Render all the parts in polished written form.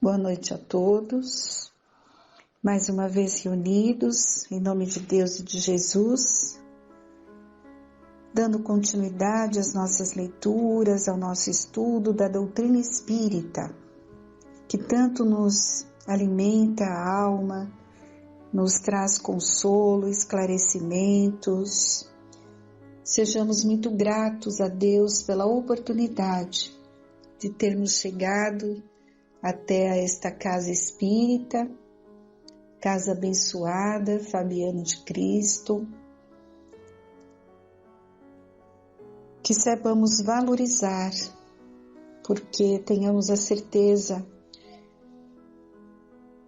Boa noite a todos, mais uma vez reunidos, em nome de Deus e de Jesus, dando continuidade às nossas leituras, ao nosso estudo da doutrina espírita, que tanto nos alimenta a alma, nos traz consolo, esclarecimentos. Sejamos muito gratos a Deus pela oportunidade de termos chegado até esta casa espírita, casa abençoada, Fabiano de Cristo. Que saibamos valorizar, porque tenhamos a certeza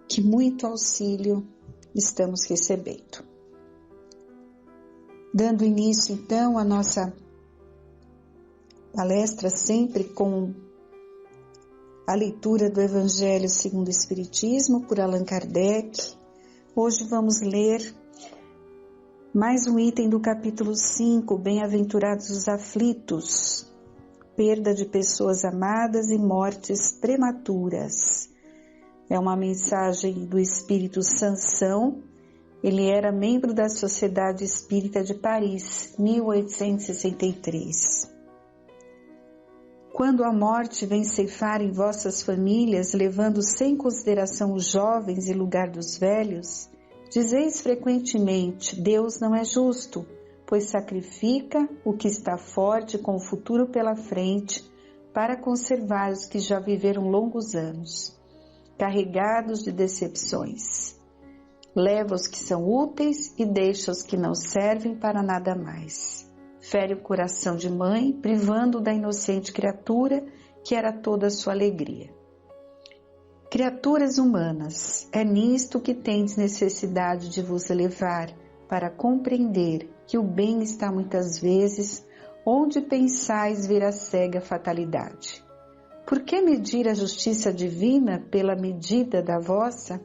que muito auxílio estamos recebendo. Dando início então à nossa palestra, sempre com a leitura do Evangelho segundo o Espiritismo, por Allan Kardec. Hoje vamos ler mais um item do capítulo 5, Bem-aventurados os aflitos, perda de pessoas amadas e mortes prematuras. É uma mensagem do Espírito Sansão. Ele era membro da Sociedade Espírita de Paris, 1863. Quando a morte vem ceifar em vossas famílias, levando sem consideração os jovens em lugar dos velhos, dizeis frequentemente: Deus não é justo, pois sacrifica o que está forte com o futuro pela frente, para conservar os que já viveram longos anos, carregados de decepções. Leva os que são úteis e deixa os que não servem para nada mais. Fere o coração de mãe, privando da inocente criatura que era toda a sua alegria. Criaturas humanas, é nisto que tendes necessidade de vos elevar, para compreender que o bem está muitas vezes onde pensais ver a cega fatalidade. Por que medir a justiça divina pela medida da vossa?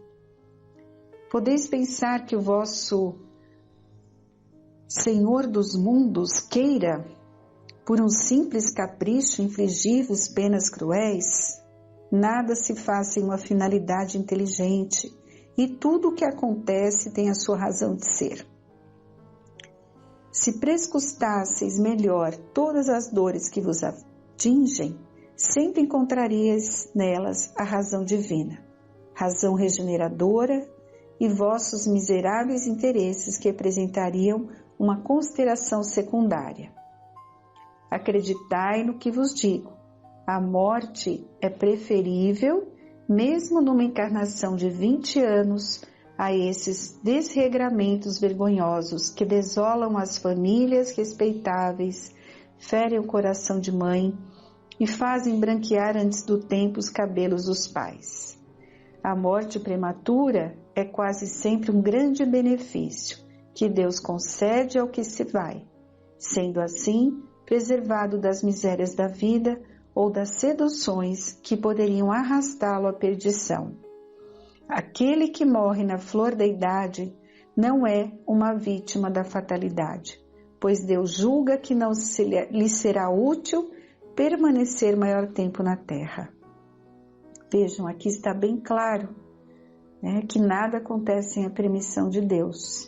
Podeis pensar que o vosso Senhor dos mundos queira, por um simples capricho, infligir-vos penas cruéis? Nada se faz sem uma finalidade inteligente, e tudo o que acontece tem a sua razão de ser. Se prescustasseis melhor todas as dores que vos atingem, sempre encontraríeis nelas a razão divina, razão regeneradora, e vossos miseráveis interesses que representariam uma consideração secundária. Acreditai no que vos digo. A morte é preferível, mesmo numa encarnação de 20 anos, a esses desregramentos vergonhosos que desolam as famílias respeitáveis, ferem o coração de mãe e fazem branquear antes do tempo os cabelos dos pais. A morte prematura é quase sempre um grande benefício que Deus concede ao que se vai, sendo assim preservado das misérias da vida ou das seduções que poderiam arrastá-lo à perdição. Aquele que morre na flor da idade não é uma vítima da fatalidade, pois Deus julga que não lhe será útil permanecer maior tempo na terra. Vejam, aqui está bem claro, que nada acontece sem a permissão de Deus.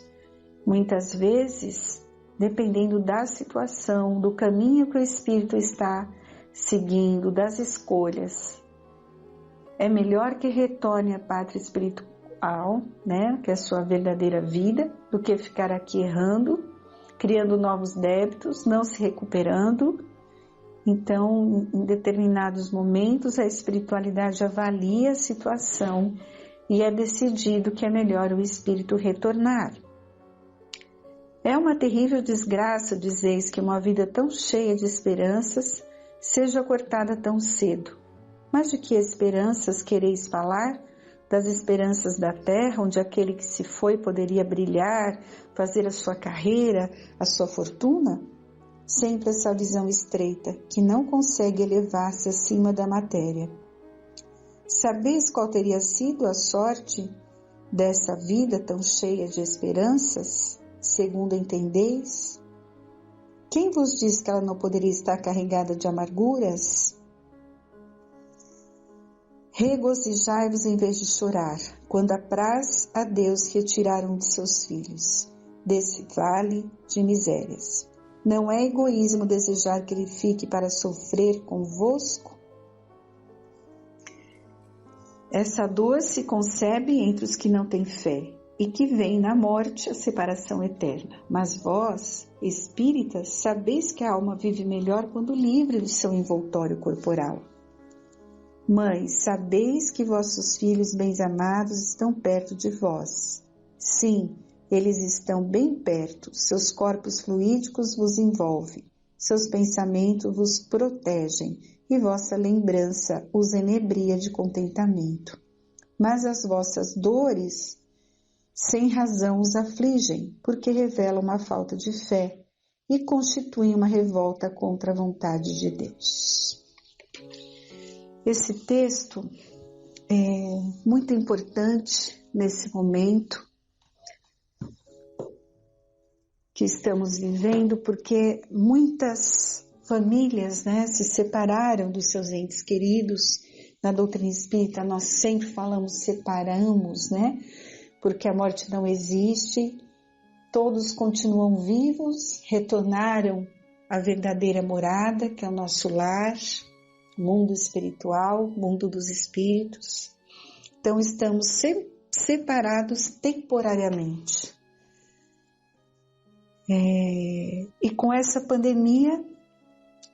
Muitas vezes, dependendo da situação, do caminho que o espírito está seguindo, das escolhas, é melhor que retorne à pátria espiritual, que é a sua verdadeira vida, do que ficar aqui errando, criando novos débitos, não se recuperando. Então, em determinados momentos, a espiritualidade avalia a situação e é decidido que é melhor o espírito retornar. É uma terrível desgraça, dizeis, que uma vida tão cheia de esperanças seja cortada tão cedo. Mas de que esperanças quereis falar? Das esperanças da terra, onde aquele que se foi poderia brilhar, fazer a sua carreira, a sua fortuna? Sempre essa visão estreita, que não consegue elevar-se acima da matéria. Sabeis qual teria sido a sorte dessa vida tão cheia de esperanças, segundo entendeis? Quem vos diz que ela não poderia estar carregada de amarguras? Regozijai-vos em vez de chorar, quando apraz a Deus retirar um de seus filhos, desse vale de misérias. Não é egoísmo desejar que ele fique para sofrer convosco? Essa dor se concebe entre os que não têm fé, e que vem na morte a separação eterna. Mas vós, espíritas, sabeis que a alma vive melhor quando livre do seu envoltório corporal. Mães, sabeis que vossos filhos bem-amados estão perto de vós. Sim, eles estão bem perto, seus corpos fluídicos vos envolvem, seus pensamentos vos protegem, e vossa lembrança os enebria de contentamento. Mas as vossas dores, sem razão, os afligem, porque revelam uma falta de fé e constituem uma revolta contra a vontade de Deus. Esse texto é muito importante nesse momento que estamos vivendo, porque muitas famílias, se separaram dos seus entes queridos. Na doutrina espírita nós sempre falamos separamos, porque a morte não existe, todos continuam vivos, retornaram à verdadeira morada, que é o nosso lar, mundo espiritual, mundo dos espíritos. Então estamos separados temporariamente. E com essa pandemia,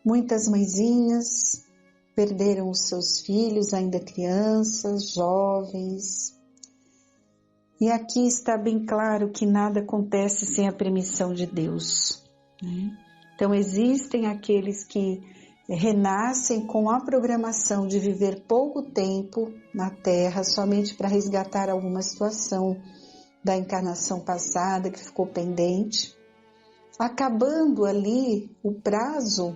muitas mãezinhas perderam os seus filhos, ainda crianças, jovens. E aqui está bem claro que nada acontece sem a permissão de Deus. Então existem aqueles que renascem com a programação de viver pouco tempo na Terra, somente para resgatar alguma situação da encarnação passada que ficou pendente. Acabando ali o prazo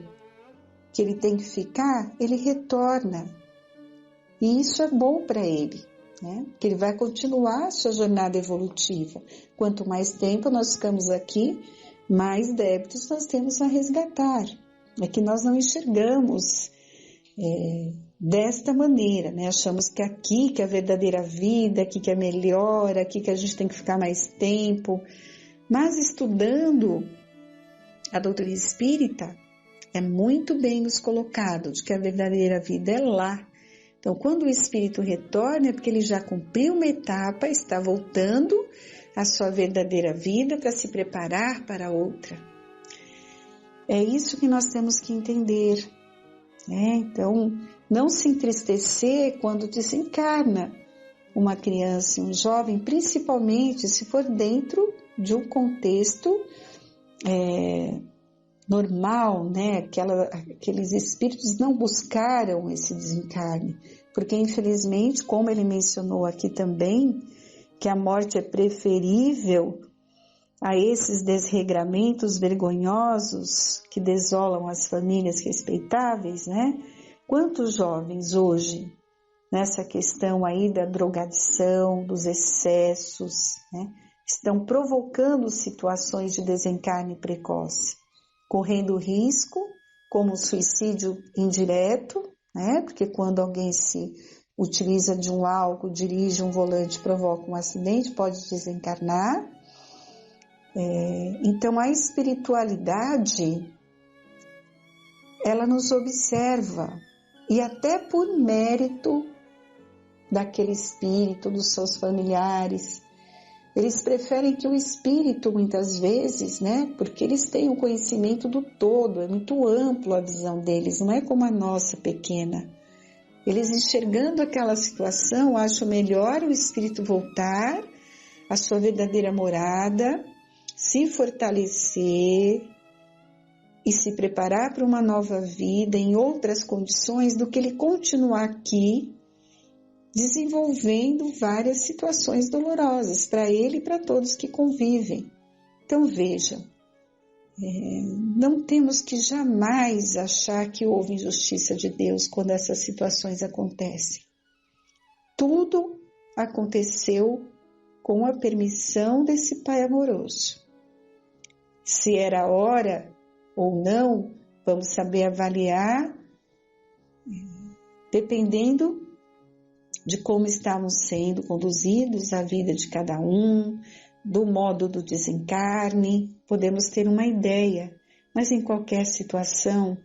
que ele tem que ficar, ele retorna. E isso é bom para ele, porque ele vai continuar a sua jornada evolutiva. Quanto mais tempo nós ficamos aqui, mais débitos nós temos a resgatar. É que nós não enxergamos desta maneira, Achamos que aqui que é a verdadeira vida, aqui que é melhor, aqui que a gente tem que ficar mais tempo. Mas estudando a doutrina espírita, é muito bem nos colocado de que a verdadeira vida é lá. Então, quando o espírito retorna, é porque ele já cumpriu uma etapa, está voltando à sua verdadeira vida para se preparar para outra. É isso que nós temos que entender. Então, não se entristecer quando desencarna uma criança, um jovem, principalmente se for dentro de um contexto normal, aqueles espíritos não buscaram esse desencarne, porque infelizmente, como ele mencionou aqui também, que a morte é preferível a esses desregramentos vergonhosos que desolam as famílias respeitáveis, Quantos jovens hoje, nessa questão aí da drogadição, dos excessos, estão provocando situações de desencarne precoce, correndo risco, como o suicídio indireto, porque quando alguém se utiliza de um álcool, dirige um volante, provoca um acidente, pode desencarnar. Então a espiritualidade, ela nos observa, e até por mérito daquele espírito, dos seus familiares, eles preferem que o espírito, muitas vezes, porque eles têm o conhecimento do todo, é muito amplo a visão deles, não é como a nossa pequena. Eles enxergando aquela situação, acham melhor o espírito voltar à sua verdadeira morada, se fortalecer e se preparar para uma nova vida em outras condições do que ele continuar aqui desenvolvendo várias situações dolorosas para ele e para todos que convivem. Então veja, não temos que jamais achar que houve injustiça de Deus quando essas situações acontecem. Tudo aconteceu com a permissão desse Pai amoroso. Se era hora ou não, vamos saber avaliar dependendo de como estamos sendo conduzidos a vida de cada um, do modo do desencarne, podemos ter uma ideia, mas em qualquer situação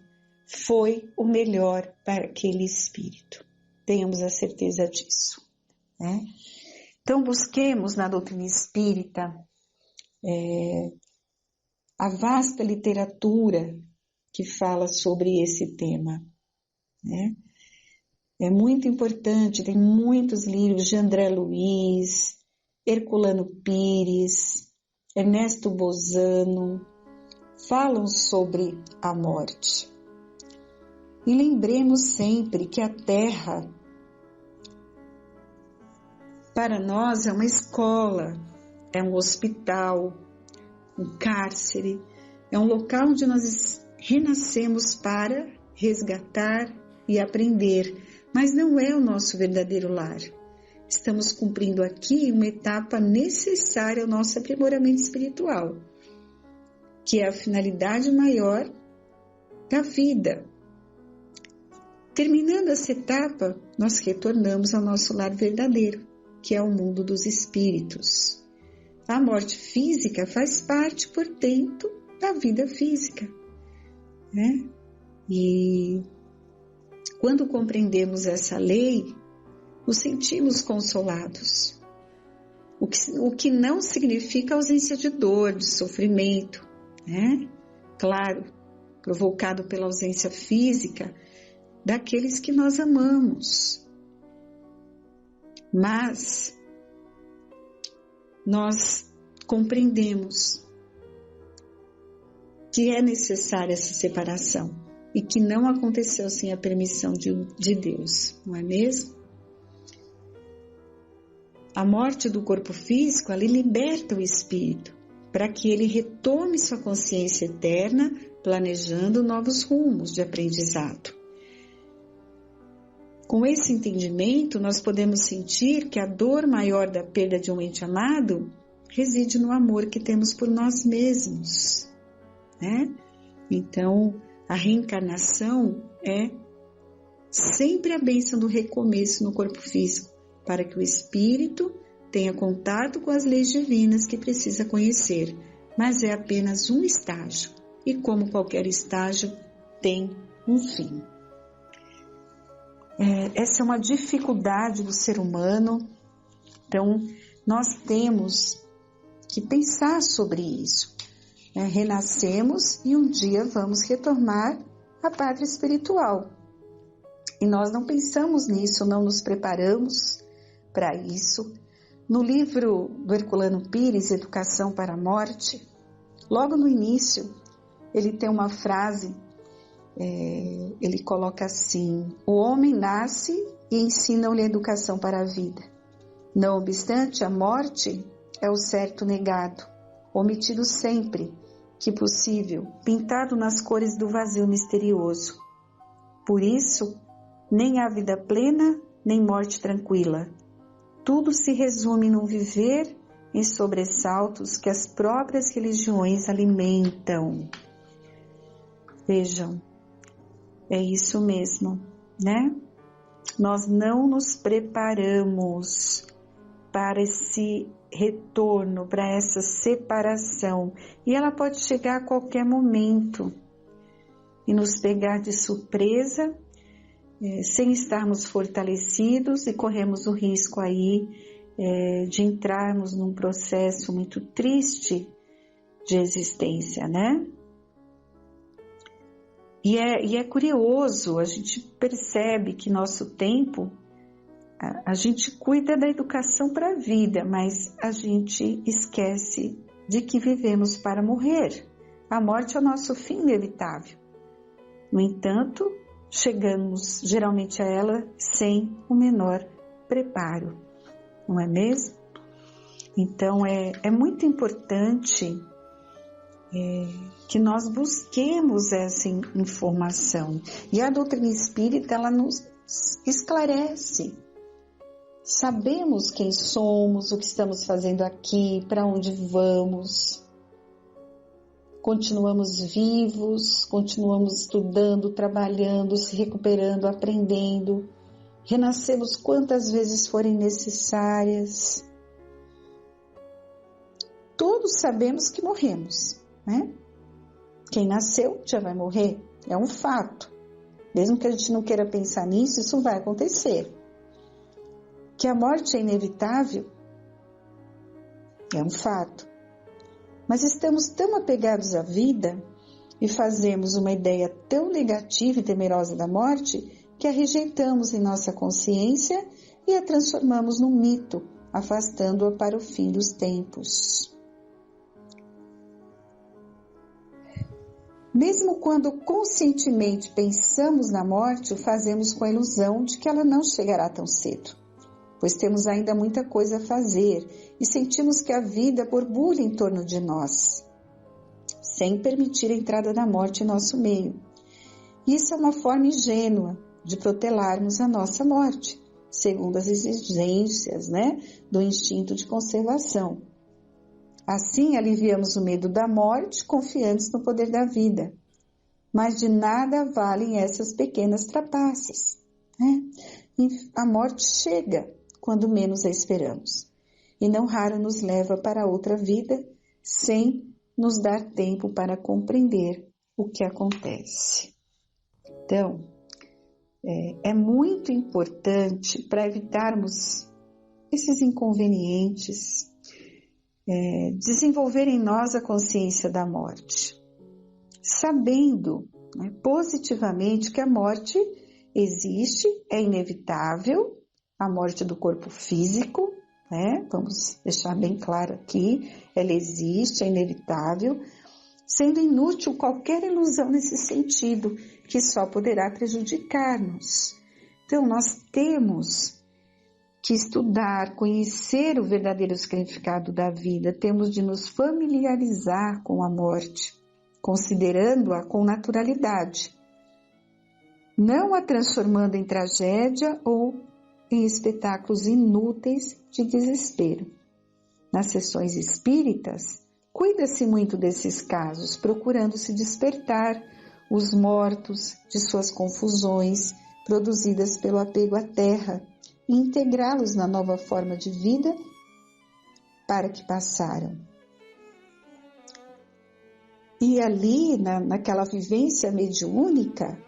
foi o melhor para aquele espírito. Tenhamos a certeza disso, né? Então busquemos na doutrina espírita a vasta literatura que fala sobre esse tema, né? É muito importante, tem muitos livros de André Luiz, Herculano Pires, Ernesto Bozano, falam sobre a morte. E lembremos sempre que a Terra, para nós, é uma escola, é um hospital, um cárcere, é um local onde nós renascemos para resgatar e aprender, mas não é o nosso verdadeiro lar. Estamos cumprindo aqui uma etapa necessária ao nosso aprimoramento espiritual, que é a finalidade maior da vida. Terminando essa etapa, nós retornamos ao nosso lar verdadeiro, que é o mundo dos espíritos. A morte física faz parte, portanto, da vida física, né? E quando compreendemos essa lei, nos sentimos consolados. O que não significa ausência de dor, de sofrimento, né? Claro, provocado pela ausência física daqueles que nós amamos. Mas nós compreendemos que é necessária essa separação e que não aconteceu sem a permissão de Deus, não é mesmo? A morte do corpo físico, ela liberta o espírito para que ele retome sua consciência eterna, planejando novos rumos de aprendizado. Com esse entendimento, nós podemos sentir que a dor maior da perda de um ente amado reside no amor que temos por nós mesmos, né? Então, a reencarnação é sempre a bênção do recomeço no corpo físico, para que o espírito tenha contato com as leis divinas que precisa conhecer, mas é apenas um estágio, e como qualquer estágio, tem um fim. Essa é uma dificuldade do ser humano, então nós temos que pensar sobre isso. Renascemos e um dia vamos retornar à pátria espiritual. E nós não pensamos nisso, não nos preparamos para isso. No livro do Herculano Pires, Educação para a Morte, logo no início, ele tem uma frase, ele coloca assim: o homem nasce e ensinam-lhe a educação para a vida. Não obstante, a morte é o certo negado, omitido sempre que possível, pintado nas cores do vazio misterioso. Por isso, nem há vida plena, nem morte tranquila. Tudo se resume num viver em sobressaltos que as próprias religiões alimentam. Vejam, é isso mesmo, né? Nós não nos preparamos para esse retorno, para essa separação, e ela pode chegar a qualquer momento e nos pegar de surpresa, sem estarmos fortalecidos, e corremos o risco aí de entrarmos num processo muito triste de existência, né? E é curioso, a gente percebe que nosso tempo, a gente cuida da educação para a vida, mas a gente esquece de que vivemos para morrer. A morte é o nosso fim inevitável. No entanto, chegamos geralmente a ela sem o menor preparo, não é mesmo? Então é muito importante que nós busquemos essa informação. E a doutrina espírita, ela nos esclarece. Sabemos quem somos, o que estamos fazendo aqui, para onde vamos. Continuamos vivos, continuamos estudando, trabalhando, se recuperando, aprendendo, Renascemos quantas vezes forem necessárias. Todos sabemos que morremos, né? Quem nasceu já vai morrer, é um fato. Mesmo que a gente não queira pensar nisso, isso vai acontecer. Que a morte é inevitável, é um fato. Mas estamos tão apegados à vida e fazemos uma ideia tão negativa e temerosa da morte que a rejeitamos em nossa consciência e a transformamos num mito, afastando-a para o fim dos tempos. Mesmo quando conscientemente pensamos na morte, o fazemos com a ilusão de que ela não chegará tão cedo, pois temos ainda muita coisa a fazer e sentimos que a vida borbulha em torno de nós, sem permitir a entrada da morte em nosso meio. Isso é uma forma ingênua de protelarmos a nossa morte, segundo as exigências, do instinto de conservação. Assim, aliviamos o medo da morte, confiantes no poder da vida. Mas de nada valem essas pequenas trapaças, E a morte chega quando menos a esperamos. E não raro nos leva para outra vida, sem nos dar tempo para compreender o que acontece. Então, é muito importante para evitarmos esses inconvenientes, desenvolver em nós a consciência da morte, sabendo positivamente que a morte existe, é inevitável, a morte do corpo físico, vamos deixar bem claro aqui, ela existe, é inevitável, sendo inútil qualquer ilusão nesse sentido, que só poderá prejudicar-nos. Então, nós temos que estudar, conhecer o verdadeiro significado da vida, temos de nos familiarizar com a morte, considerando-a com naturalidade, não a transformando em tragédia ou em espetáculos inúteis de desespero. Nas sessões espíritas, cuida-se muito desses casos, procurando se despertar os mortos de suas confusões produzidas pelo apego à terra, e integrá-los na nova forma de vida para que passaram. E ali, naquela vivência mediúnica,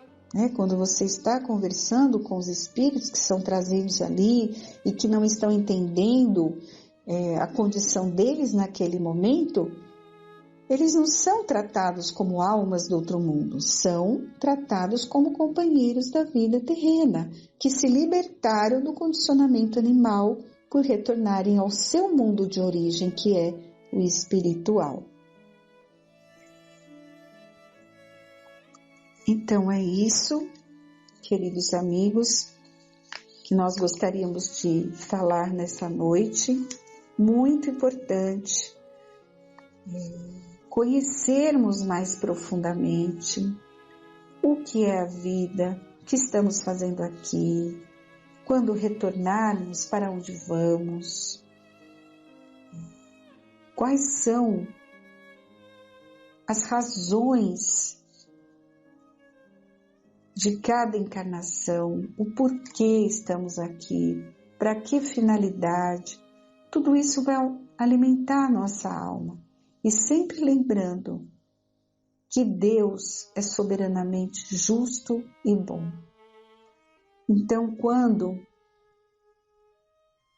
quando você está conversando com os espíritos que são trazidos ali e que não estão entendendo a condição deles naquele momento, eles não são tratados como almas do outro mundo, são tratados como companheiros da vida terrena, que se libertaram do condicionamento animal por retornarem ao seu mundo de origem, que é o espiritual. Então é isso, queridos amigos, que nós gostaríamos de falar nessa noite. Muito importante conhecermos mais profundamente o que é a vida, o que estamos fazendo aqui, quando retornarmos, para onde vamos, quais são as razões de cada encarnação, o porquê estamos aqui, para que finalidade. Tudo isso vai alimentar a nossa alma. E sempre lembrando que Deus é soberanamente justo e bom. Então, quando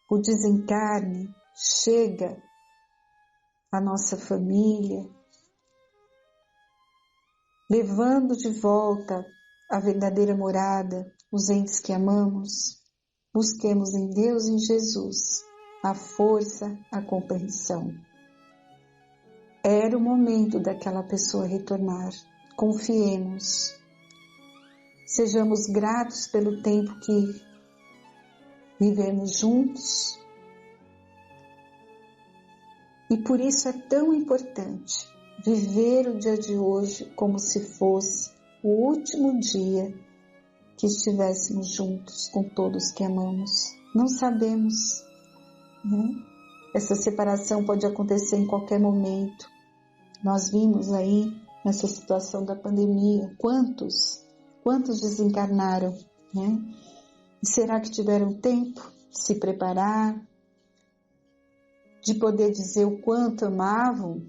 o desencarne chega à nossa família, levando de volta a verdadeira morada, os entes que amamos, busquemos em Deus e em Jesus a força, a compreensão. Era o momento daquela pessoa retornar. Confiemos. Sejamos gratos pelo tempo que vivemos juntos. E por isso é tão importante viver o dia de hoje como se fosse o último dia que estivéssemos juntos com todos que amamos. Não sabemos, Essa separação pode acontecer em qualquer momento. Nós vimos aí nessa situação da pandemia, quantos desencarnaram, E será que tiveram tempo de se preparar, de poder dizer o quanto amavam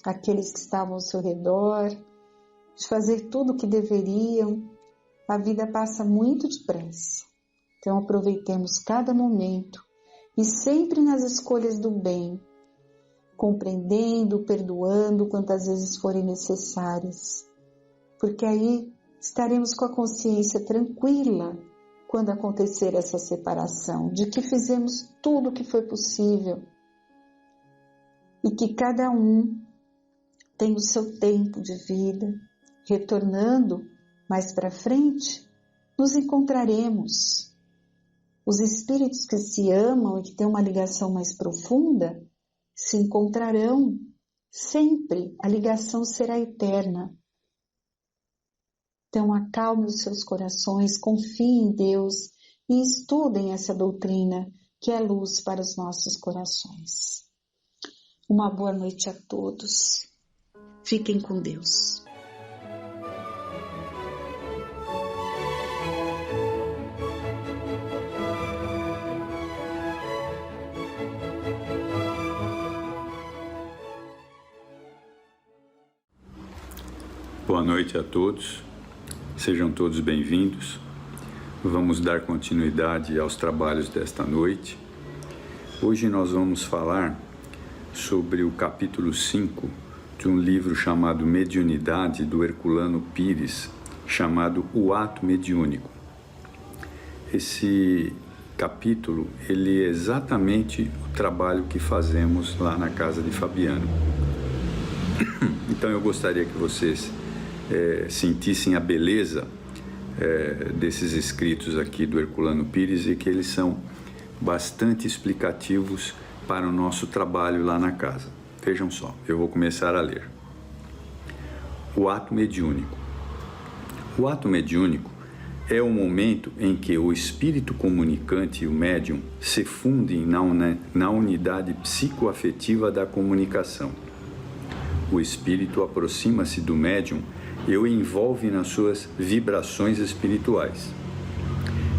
aqueles que estavam ao seu redor, de fazer tudo o que deveriam? A vida passa muito depressa, então aproveitemos cada momento e sempre nas escolhas do bem, compreendendo, perdoando quantas vezes forem necessárias, porque aí estaremos com a consciência tranquila quando acontecer essa separação, de que fizemos tudo o que foi possível e que cada um tem o seu tempo de vida. Retornando mais para frente, nos encontraremos. Os espíritos que se amam e que têm uma ligação mais profunda se encontrarão sempre. A ligação será eterna. Então acalme os seus corações, confiem em Deus e estudem essa doutrina que é luz para os nossos corações. Uma boa noite a todos. Fiquem com Deus. Boa noite a todos, sejam todos bem-vindos. Vamos dar continuidade aos trabalhos desta noite. Hoje nós vamos falar sobre o capítulo 5 de um livro chamado Mediunidade, do Herculano Pires, chamado O Ato Mediúnico. Esse capítulo, ele é exatamente o trabalho que fazemos lá na casa de Fabiano. Então eu gostaria que vocês sentissem a beleza desses escritos aqui do Herculano Pires e que eles são bastante explicativos para o nosso trabalho lá na casa. Vejam só, eu vou começar a ler. O ato mediúnico. O ato mediúnico é o momento em que o espírito comunicante e o médium se fundem na unidade psicoafetiva da comunicação. O espírito aproxima-se do médium e o envolve nas suas vibrações espirituais.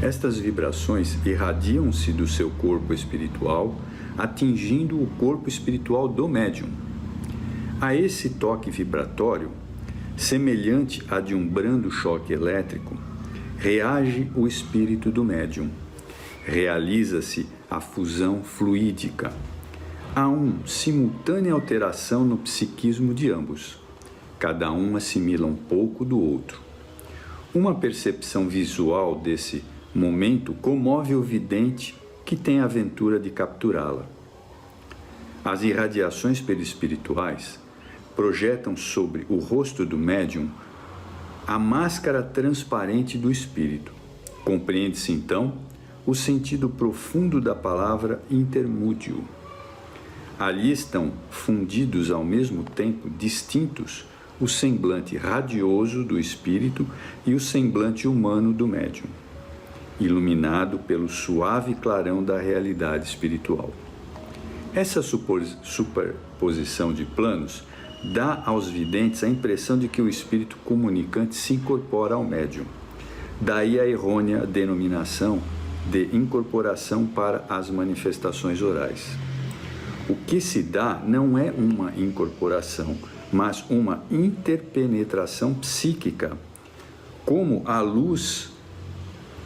Estas vibrações irradiam-se do seu corpo espiritual, atingindo o corpo espiritual do médium. A esse toque vibratório, semelhante a de um brando choque elétrico, reage o espírito do médium. Realiza-se a fusão fluídica. Há uma simultânea alteração no psiquismo de ambos. Cada um assimila um pouco do outro. Uma percepção visual desse momento comove o vidente que tem a aventura de capturá-la. As irradiações perispirituais projetam sobre o rosto do médium a máscara transparente do espírito. Compreende-se, então, o sentido profundo da palavra intermúdio. Ali estão fundidos ao mesmo tempo distintos o semblante radioso do espírito e o semblante humano do médium, iluminado pelo suave clarão da realidade espiritual. Essa superposição de planos dá aos videntes a impressão de que o espírito comunicante se incorpora ao médium. Daí a errônea denominação de incorporação para as manifestações orais. O que se dá não é uma incorporação, mas uma interpenetração psíquica, como a luz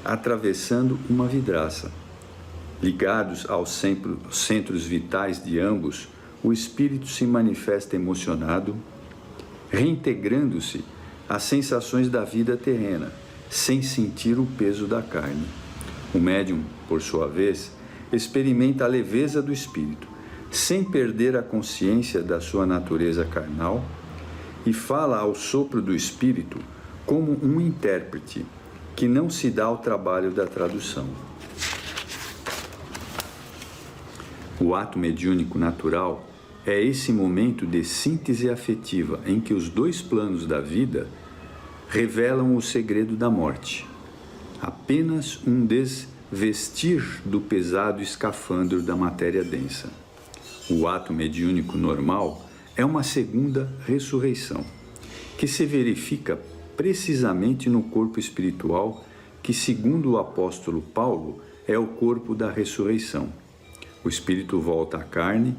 atravessando uma vidraça. Ligados aos centros vitais de ambos, o espírito se manifesta emocionado, reintegrando-se às sensações da vida terrena, sem sentir o peso da carne. O médium, por sua vez, experimenta a leveza do espírito, sem perder a consciência da sua natureza carnal, e fala ao sopro do espírito como um intérprete que não se dá ao trabalho da tradução. O ato mediúnico natural é esse momento de síntese afetiva em que os dois planos da vida revelam o segredo da morte, apenas um desvestir do pesado escafandro da matéria densa. O ato mediúnico normal é uma segunda ressurreição, que se verifica precisamente no corpo espiritual que que, segundo o apóstolo Paulo, é o corpo da ressurreição. O espírito volta à carne,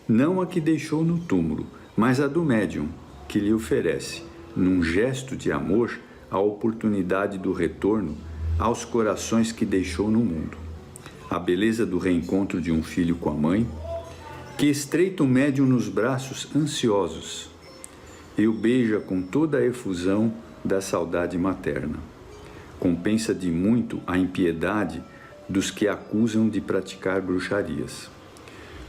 não a que deixou no túmulo, mas a do médium, que lhe oferece, num gesto de amor, a oportunidade do retorno aos corações que deixou no mundo. A beleza do reencontro de um filho com a mãe, que estreita o médium nos braços ansiosos e o beija com toda a efusão da saudade materna. Compensa de muito a impiedade dos que acusam de praticar bruxarias.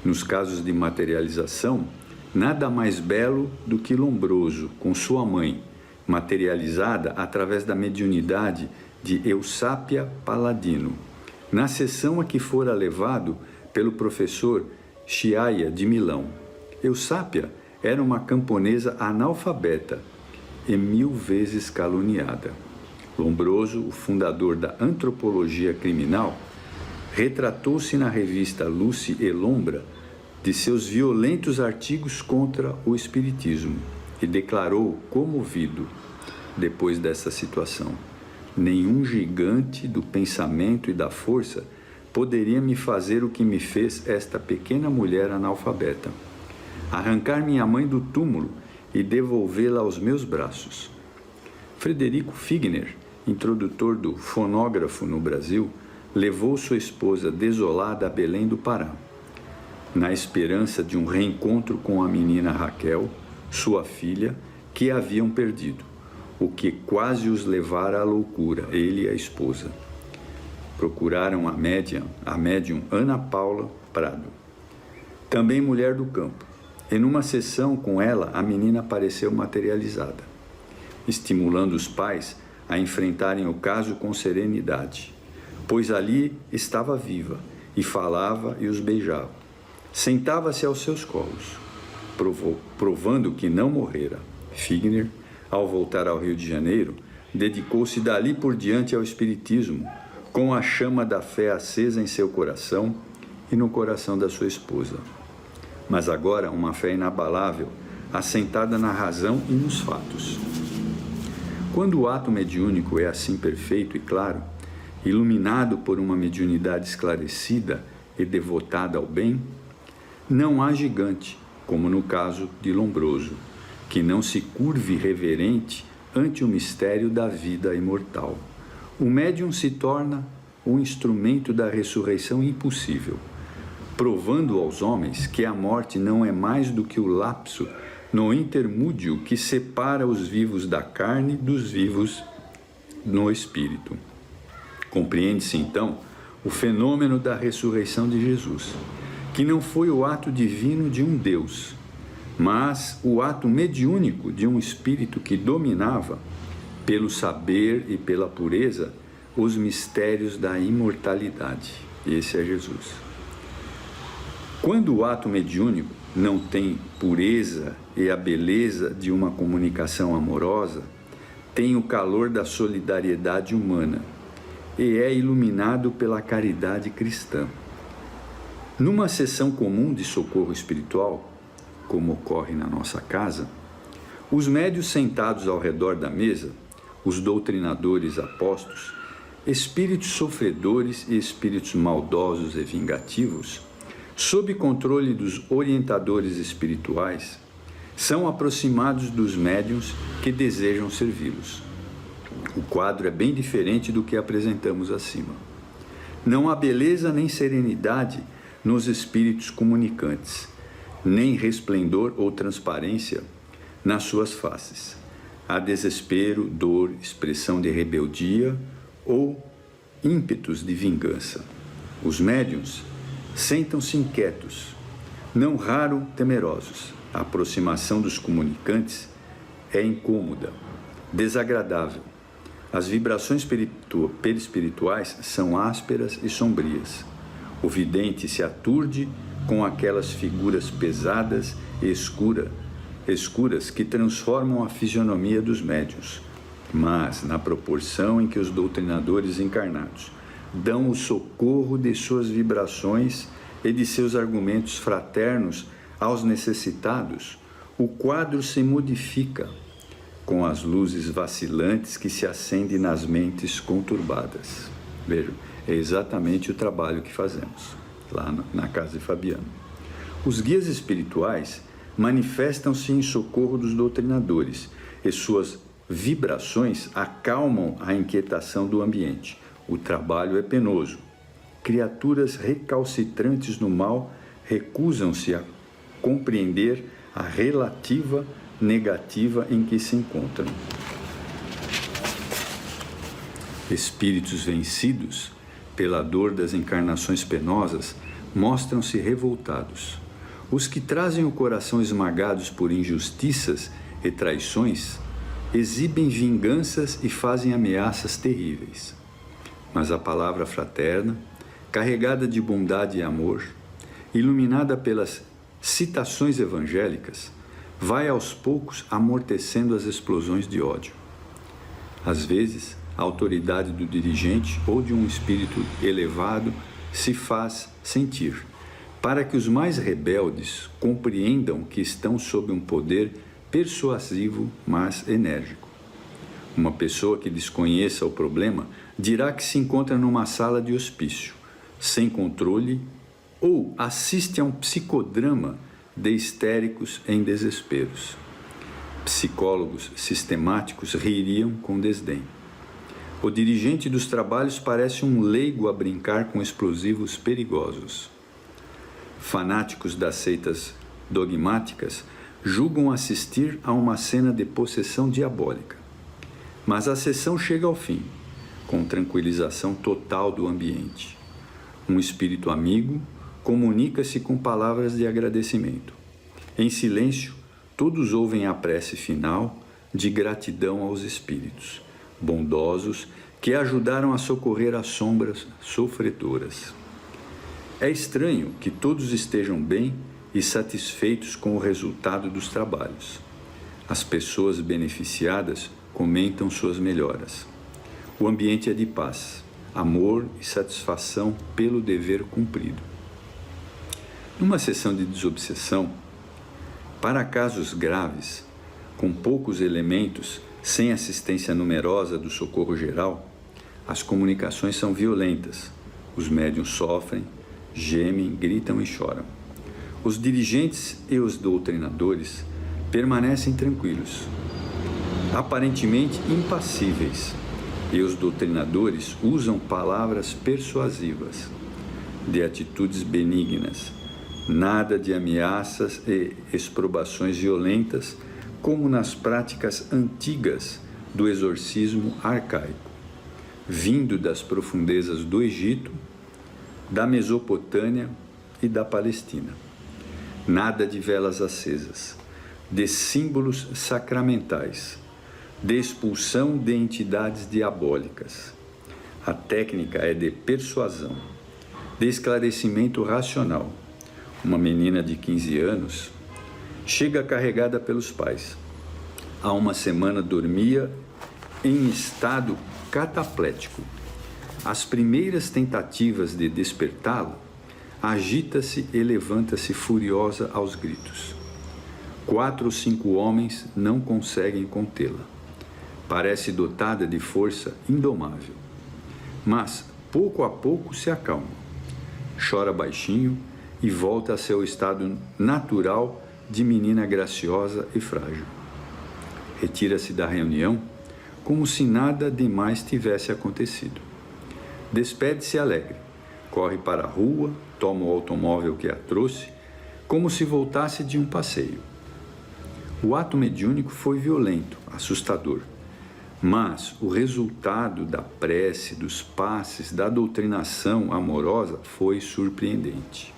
Nos casos de materialização, nada mais belo do que Lombroso, com sua mãe, materializada através da mediunidade de Eusápia Paladino, na sessão a que fora levado pelo professor Sciaia de Milão. Eusápia era uma camponesa analfabeta e 1000 vezes caluniada. Lombroso, o fundador da antropologia criminal, retratou-se na revista Luce e Lombra de seus violentos artigos contra o espiritismo e declarou comovido, depois dessa situação: nenhum gigante do pensamento e da força poderia me fazer o que me fez esta pequena mulher analfabeta: arrancar minha mãe do túmulo e devolvê-la aos meus braços. Frederico Figner, introdutor do fonógrafo no Brasil, levou sua esposa desolada a Belém do Pará, na esperança de um reencontro com a menina Raquel, sua filha, que haviam perdido, o que quase os levara à loucura, ele e a esposa. Procuraram a médium Ana Paula Prado, também mulher do campo, e numa sessão com ela a menina apareceu materializada, estimulando os pais a enfrentarem o caso com serenidade, pois ali estava viva e falava e os beijava. Sentava-se aos seus colos, provando que não morrera. Figner, ao voltar ao Rio de Janeiro, dedicou-se dali por diante ao espiritismo, com a chama da fé acesa em seu coração e no coração da sua esposa. Mas agora uma fé inabalável, assentada na razão e nos fatos. Quando o ato mediúnico é assim perfeito e claro, iluminado por uma mediunidade esclarecida e devotada ao bem, não há gigante, como no caso de Lombroso, que não se curve reverente ante o mistério da vida imortal. O médium se torna o instrumento da ressurreição impossível, provando aos homens que a morte não é mais do que o lapso no intermúdio que separa os vivos da carne dos vivos no espírito. Compreende-se, então, o fenômeno da ressurreição de Jesus, que não foi o ato divino de um Deus, mas o ato mediúnico de um espírito que dominava, pelo saber e pela pureza, os mistérios da imortalidade. Esse é Jesus. Quando o ato mediúnico não tem pureza e a beleza de uma comunicação amorosa, tem o calor da solidariedade humana e é iluminado pela caridade cristã. Numa sessão comum de socorro espiritual, como ocorre na nossa casa, os médios sentados ao redor da mesa, os doutrinadores apostos, espíritos sofredores e espíritos maldosos e vingativos, sob controle dos orientadores espirituais, são aproximados dos médiuns que desejam servi-los. O quadro é bem diferente do que apresentamos acima. Não há beleza nem serenidade nos espíritos comunicantes, nem resplendor ou transparência nas suas faces. Há desespero, dor, expressão de rebeldia ou ímpetos de vingança. Os médiuns sentam-se inquietos, não raro temerosos. A aproximação dos comunicantes é incômoda, desagradável. As vibrações perispirituais são ásperas e sombrias. O vidente se aturde com aquelas figuras pesadas e escuras que transformam a fisionomia dos médiuns, mas na proporção em que os doutrinadores encarnados dão o socorro de suas vibrações e de seus argumentos fraternos aos necessitados, o quadro se modifica, com as luzes vacilantes que se acendem nas mentes conturbadas. Vejam, é exatamente o trabalho que fazemos lá na casa de Fabiano. Os guias espirituais manifestam-se em socorro dos doutrinadores e suas vibrações acalmam a inquietação do ambiente. O trabalho é penoso. Criaturas recalcitrantes no mal recusam-se a compreender a relativa negativa em que se encontram. Espíritos vencidos pela dor das encarnações penosas mostram-se revoltados. Os que trazem o coração esmagados por injustiças e traições exibem vinganças e fazem ameaças terríveis. Mas a palavra fraterna, carregada de bondade e amor, iluminada pelas citações evangélicas, vai aos poucos amortecendo as explosões de ódio. Às vezes, a autoridade do dirigente ou de um espírito elevado se faz sentir, para que os mais rebeldes compreendam que estão sob um poder persuasivo, mas enérgico. Uma pessoa que desconheça o problema dirá que se encontra numa sala de hospício, sem controle, ou assiste a um psicodrama de histéricos em desesperos. Psicólogos sistemáticos ririam com desdém. O dirigente dos trabalhos parece um leigo a brincar com explosivos perigosos. Fanáticos das seitas dogmáticas julgam assistir a uma cena de possessão diabólica. Mas a sessão chega ao fim, com tranquilização total do ambiente. Um espírito amigo comunica-se com palavras de agradecimento. Em silêncio, todos ouvem a prece final de gratidão aos espíritos bondosos que ajudaram a socorrer as sombras sofredoras. É estranho que todos estejam bem e satisfeitos com o resultado dos trabalhos. As pessoas beneficiadas comentam suas melhoras. O ambiente é de paz, amor e satisfação pelo dever cumprido. Numa sessão de desobsessão, para casos graves, com poucos elementos, sem assistência numerosa do socorro geral, as comunicações são violentas. Os médiuns sofrem, gemem, gritam e choram. Os dirigentes e os doutrinadores permanecem tranquilos, aparentemente impassíveis, e os doutrinadores usam palavras persuasivas, de atitudes benignas, nada de ameaças e exprobações violentas, como nas práticas antigas do exorcismo arcaico, vindo das profundezas do Egito, da Mesopotâmia e da Palestina. Nada de velas acesas, de símbolos sacramentais, de expulsão de entidades diabólicas. A técnica é de persuasão, de esclarecimento racional. Uma menina de 15 anos chega carregada pelos pais. Há uma semana dormia em estado cataplético. As primeiras tentativas de despertá-la, agita-se e levanta-se furiosa aos gritos. 4 ou 5 homens não conseguem contê-la. Parece dotada de força indomável. Mas, pouco a pouco, se acalma. Chora baixinho e volta a seu estado natural de menina graciosa e frágil. Retira-se da reunião como se nada demais tivesse acontecido. Despede-se alegre, corre para a rua, toma o automóvel que a trouxe, como se voltasse de um passeio. O ato mediúnico foi violento, assustador, mas o resultado da prece, dos passes, da doutrinação amorosa foi surpreendente.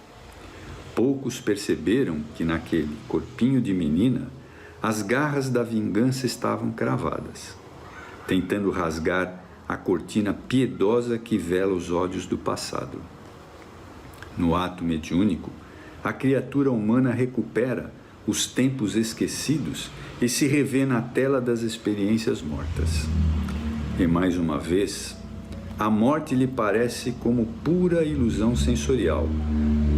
Poucos perceberam que naquele corpinho de menina as garras da vingança estavam cravadas, tentando rasgar a cortina piedosa que vela os ódios do passado. No ato mediúnico, a criatura humana recupera os tempos esquecidos e se revê na tela das experiências mortas. E mais uma vez, a morte lhe parece como pura ilusão sensorial,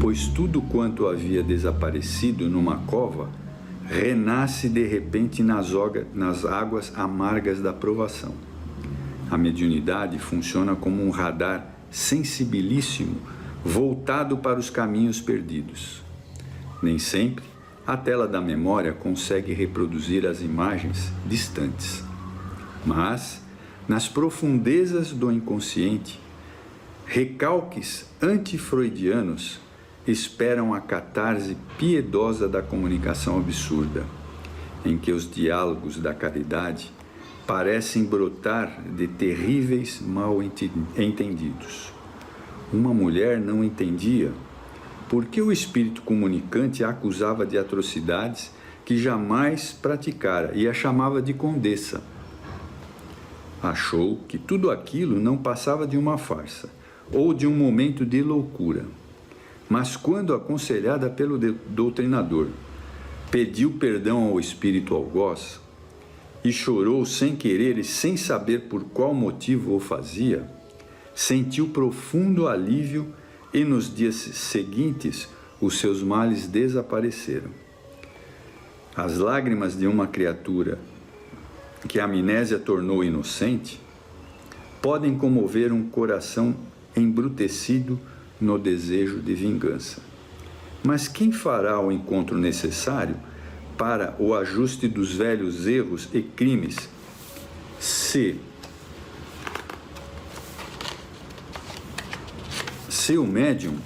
pois tudo quanto havia desaparecido numa cova renasce de repente nas águas amargas da provação. A mediunidade funciona como um radar sensibilíssimo voltado para os caminhos perdidos. Nem sempre a tela da memória consegue reproduzir as imagens distantes, mas nas profundezas do inconsciente, recalques antifreudianos esperam a catarse piedosa da comunicação absurda, em que os diálogos da caridade parecem brotar de terríveis mal-entendidos. Uma mulher não entendia por que o espírito comunicante a acusava de atrocidades que jamais praticara e a chamava de condessa. Achou que tudo aquilo não passava de uma farsa ou de um momento de loucura. Mas quando aconselhada pelo doutrinador, pediu perdão ao espírito algoz e chorou sem querer e sem saber por qual motivo o fazia, sentiu profundo alívio e nos dias seguintes os seus males desapareceram. As lágrimas de uma criatura que a amnésia tornou inocente podem comover um coração embrutecido no desejo de vingança. Mas quem fará o encontro necessário para o ajuste dos velhos erros e crimes se o médium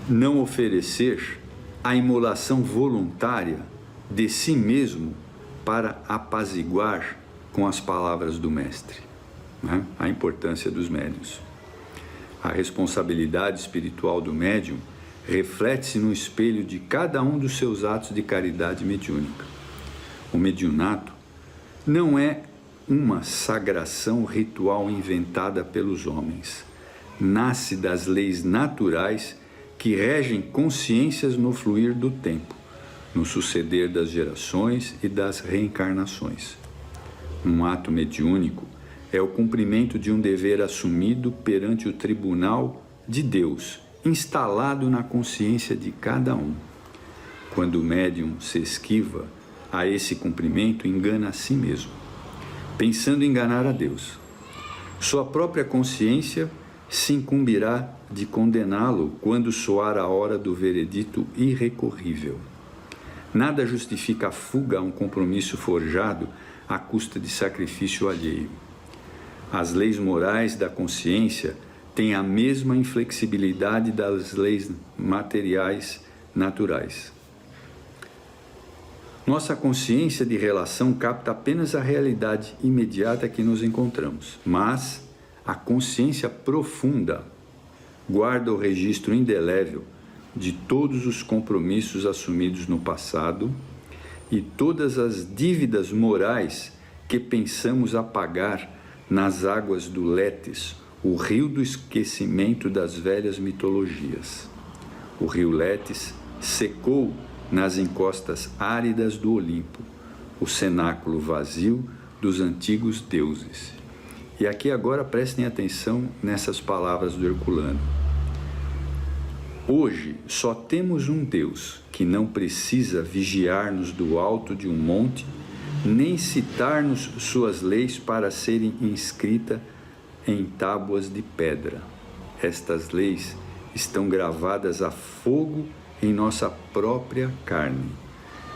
não oferecer a imolação voluntária de si mesmo para apaziguar com as palavras do mestre, né? A importância dos médiuns. A responsabilidade espiritual do médium reflete-se no espelho de cada um dos seus atos de caridade mediúnica. O mediunato não é uma sagração ritual inventada pelos homens. Nasce das leis naturais que regem consciências no fluir do tempo, no suceder das gerações e das reencarnações. Um ato mediúnico é o cumprimento de um dever assumido perante o tribunal de Deus, instalado na consciência de cada um. Quando o médium se esquiva a esse cumprimento, engana a si mesmo, pensando enganar a Deus. Sua própria consciência se incumbirá de condená-lo quando soar a hora do veredito irrecorrível. Nada justifica a fuga a um compromisso forjado à custa de sacrifício alheio. As leis morais da consciência têm a mesma inflexibilidade das leis materiais naturais. Nossa consciência de relação capta apenas a realidade imediata que nos encontramos, mas a consciência profunda guarda o registro indelével de todos os compromissos assumidos no passado e todas as dívidas morais que pensamos apagar nas águas do Létis, o rio do esquecimento das velhas mitologias. O rio Létis secou nas encostas áridas do Olimpo, o cenáculo vazio dos antigos deuses. E aqui agora prestem atenção nessas palavras do Herculano. Hoje só temos um Deus que não precisa vigiar-nos do alto de um monte, nem citar-nos suas leis para serem inscritas em tábuas de pedra. Estas leis estão gravadas a fogo em nossa própria carne.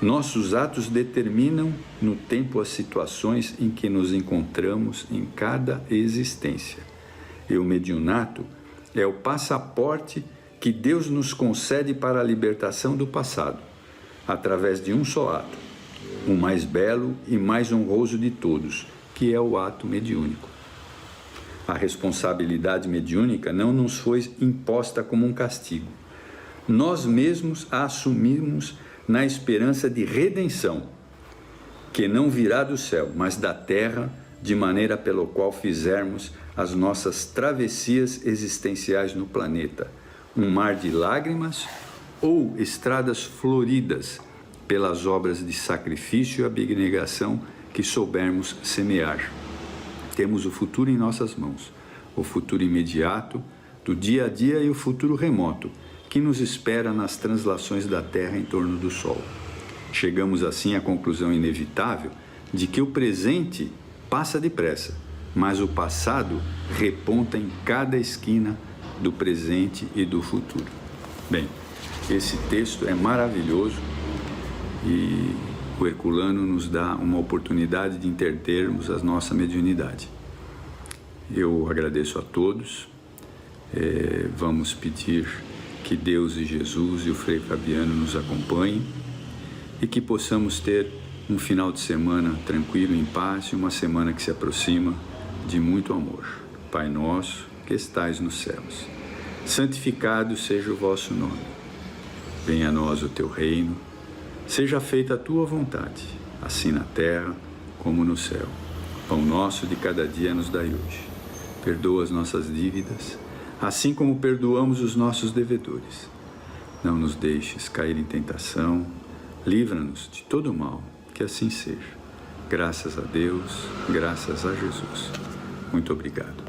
Nossos atos determinam no tempo as situações em que nos encontramos em cada existência. E o mediunato é o passaporte que Deus nos concede para a libertação do passado, através de um só ato, o mais belo e mais honroso de todos, que é o ato mediúnico. A responsabilidade mediúnica não nos foi imposta como um castigo. Nós mesmos a assumimos na esperança de redenção, que não virá do céu, mas da terra, de maneira pela qual fizermos as nossas travessias existenciais no planeta, um mar de lágrimas ou estradas floridas pelas obras de sacrifício e abnegação que soubermos semear. Temos o futuro em nossas mãos, o futuro imediato, do dia a dia e o futuro remoto, que nos espera nas translações da Terra em torno do Sol. Chegamos assim à conclusão inevitável de que o presente passa depressa, mas o passado reponta em cada esquina do presente e do futuro. Bem, esse texto é maravilhoso e o Herculano nos dá uma oportunidade de entendermos a nossa mediunidade. Eu agradeço a todos. Vamos pedir que Deus e Jesus e o Frei Fabiano nos acompanhem e que possamos ter um final de semana tranquilo, em paz, e uma semana que se aproxima de muito amor. Pai nosso, que estais nos céus, santificado seja o vosso nome. Venha a nós o teu reino, seja feita a tua vontade, assim na terra como no céu. Pão nosso de cada dia nos dai hoje. Perdoa as nossas dívidas, assim como perdoamos os nossos devedores. Não nos deixes cair em tentação, livra-nos de todo mal, que assim seja. Graças a Deus, graças a Jesus. Muito obrigado.